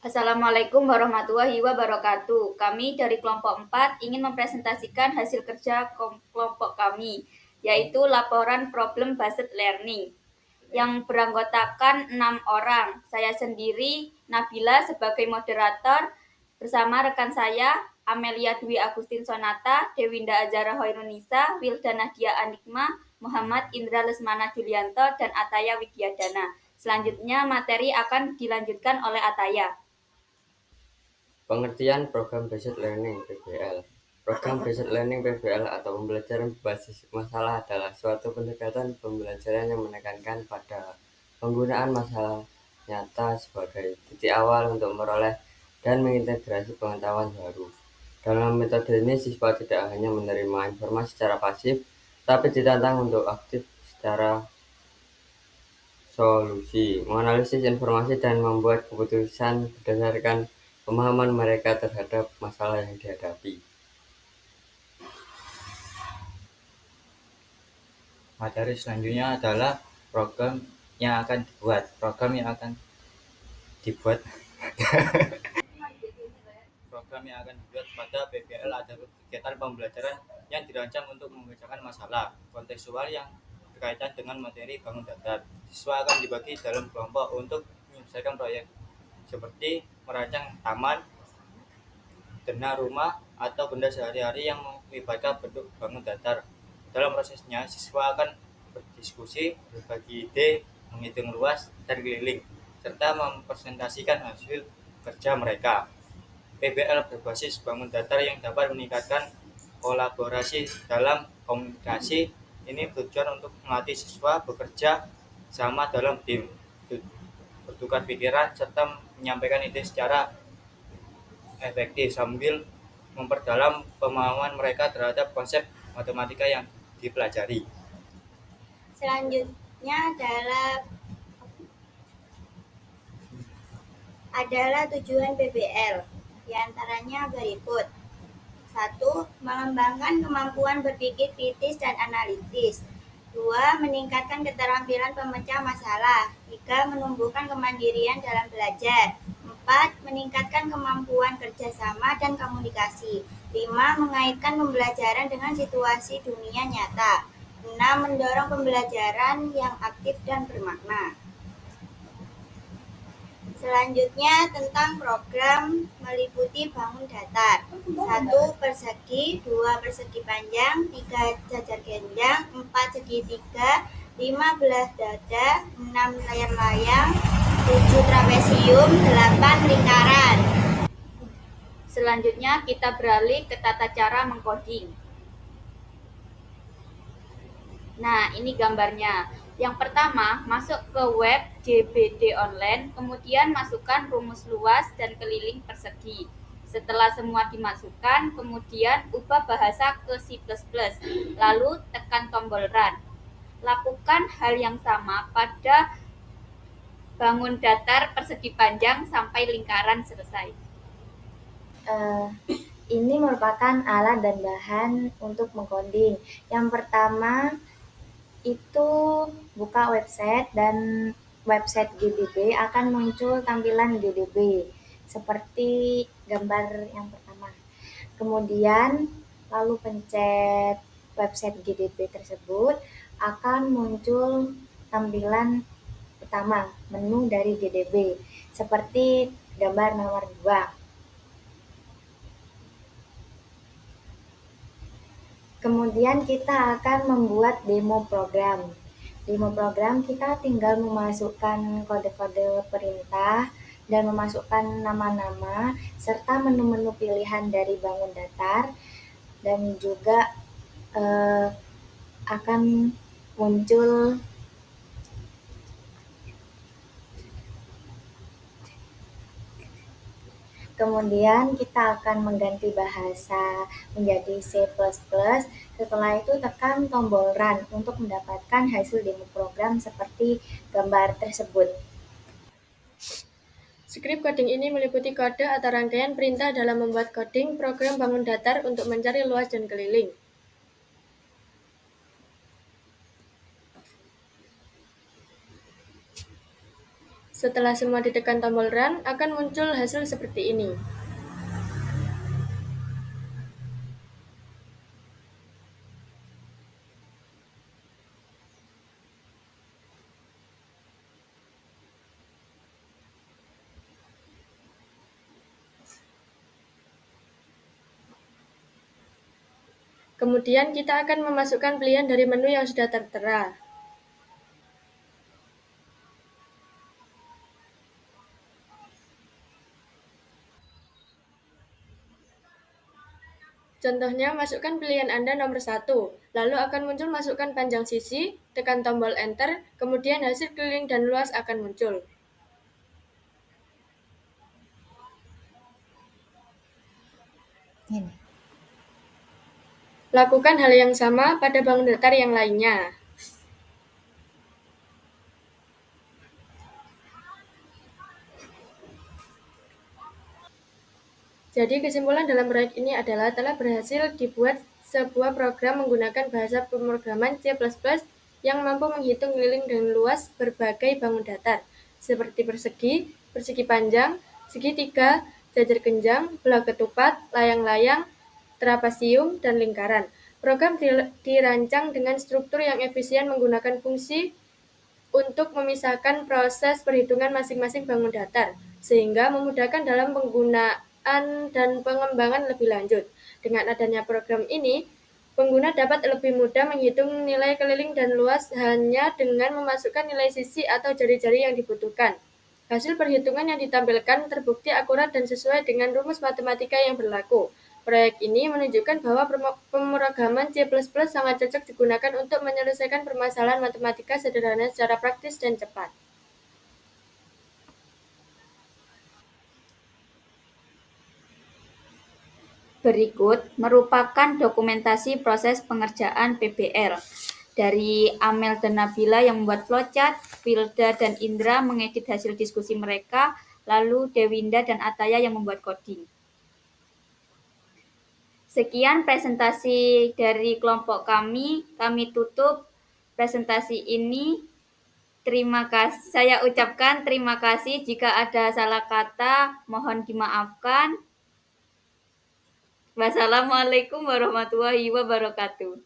Assalamualaikum warahmatullahi wabarakatuh. Kami dari kelompok 4 ingin mempresentasikan hasil kerja kelompok kami, yaitu laporan problem based learning yang beranggotakan 6 orang. Saya sendiri, Nabila sebagai moderator, bersama rekan saya, Amelia Dwi Agustin Sonata, Dewinda Azara Hoirunisa, Wilda Nadia Anikma, Muhammad Indra Lesmana Julianto, dan Ataya Widyadana. Selanjutnya materi akan dilanjutkan oleh Ataya. Pengertian Program Based Learning (PBL). Program Based Learning (PBL) atau pembelajaran berbasis masalah adalah suatu pendekatan pembelajaran yang menekankan pada penggunaan masalah nyata sebagai titik awal untuk meroleh dan mengintegrasi pengetahuan baru. Dalam metode ini, siswa tidak hanya menerima informasi secara pasif, tapi ditantang untuk aktif secara solusi, menganalisis informasi, dan membuat keputusan berdasarkan pemahaman mereka terhadap masalah yang dihadapi. Materi selanjutnya adalah program yang akan dibuat. Program yang akan dibuat pada PBL adalah kegiatan pembelajaran yang dirancang untuk memecahkan masalah kontekstual yang berkaitan dengan materi bangun datar. Siswa akan dibagi dalam kelompok untuk menyelesaikan proyek seperti merancang taman, dena rumah, atau benda sehari-hari yang melibatkan bentuk bangun datar. Dalam prosesnya, siswa akan berdiskusi, berbagi ide, menghitung luas dan keliling, serta mempresentasikan hasil kerja mereka. PBL berbasis bangun datar yang dapat meningkatkan kolaborasi dalam komunikasi. Ini bertujuan untuk melatih siswa bekerja sama dalam tim, bertukar pikiran, serta menyampaikan ide secara efektif sambil memperdalam pemahaman mereka terhadap konsep matematika yang dipelajari. Selanjutnya adalah tujuan PBL, diantaranya berikut. 1. Mengembangkan kemampuan berpikir kritis dan analitis. 2. Meningkatkan keterampilan pemecah masalah. 3. Menumbuhkan kemandirian dalam belajar. 4. Meningkatkan kemampuan kerjasama dan komunikasi. 5. Mengaitkan pembelajaran dengan situasi dunia nyata. 6. Mendorong pembelajaran yang aktif dan bermakna. Selanjutnya tentang program meliputi bangun datar. 1. Persegi, 2. Persegi panjang, 3. Jajar genjang, 4. Segitiga, 5. Belah dada, 6. Layar-layang, 7. Trapesium, 8. Lingkaran. Selanjutnya kita beralih ke tata cara mengcoding. Nah, ini gambarnya. Yang pertama, masuk ke web JBD online, kemudian masukkan rumus luas dan keliling persegi. Setelah semua dimasukkan, kemudian ubah bahasa ke C++, lalu tekan tombol Run. Lakukan hal yang sama pada bangun datar persegi panjang sampai lingkaran selesai. Ini merupakan alat dan bahan untuk mengcoding. Yang pertama itu buka website, dan website GDB akan muncul tampilan GDB seperti gambar yang pertama. Kemudian lalu pencet website GDB tersebut, akan muncul tampilan pertama, menu dari GDB seperti gambar nomor 2. Kemudian kita akan membuat demo program. Demo program kita tinggal memasukkan kode-kode perintah dan memasukkan nama-nama serta menu-menu pilihan dari bangun datar, dan juga akan muncul kemudian kita akan mengganti bahasa menjadi C++. Setelah itu tekan tombol Run untuk mendapatkan hasil demo program seperti gambar tersebut. Skrip coding ini meliputi kode atau rangkaian perintah dalam membuat coding program bangun datar untuk mencari luas dan keliling. Setelah semua ditekan tombol run, akan muncul hasil seperti ini. Kemudian kita akan memasukkan pilihan dari menu yang sudah tertera. Contohnya, masukkan pilihan Anda nomor 1, lalu akan muncul masukkan panjang sisi, tekan tombol Enter, kemudian hasil keliling dan luas akan muncul. Ini. Lakukan hal yang sama pada bangun datar yang lainnya. Jadi kesimpulan dalam proyek ini adalah telah berhasil dibuat sebuah program menggunakan bahasa pemrograman C++ yang mampu menghitung keliling dan luas berbagai bangun datar, seperti persegi, persegi panjang, segitiga, jajar genjang, belah ketupat, layang-layang, trapasium, dan lingkaran. Program dirancang dengan struktur yang efisien menggunakan fungsi untuk memisahkan proses perhitungan masing-masing bangun datar, sehingga memudahkan dalam penggunaan dan pengembangan lebih lanjut. Dengan adanya program ini, pengguna dapat lebih mudah menghitung nilai keliling dan luas hanya dengan memasukkan nilai sisi atau jari-jari yang dibutuhkan. Hasil perhitungan yang ditampilkan terbukti akurat dan sesuai dengan rumus matematika yang berlaku. Proyek ini menunjukkan bahwa pemrograman C++ sangat cocok digunakan untuk menyelesaikan permasalahan matematika sederhana secara praktis dan cepat. Berikut merupakan dokumentasi proses pengerjaan PBL. Dari Amel dan Nabila yang membuat flowchart, Wilda dan Indra mengedit hasil diskusi mereka, lalu Dewinda dan Ataya yang membuat coding. Sekian presentasi dari kelompok kami. Kami tutup presentasi ini. Terima kasih. Saya ucapkan terima kasih. Jika ada salah kata, mohon dimaafkan. Wassalamualaikum warahmatullahi wabarakatuh.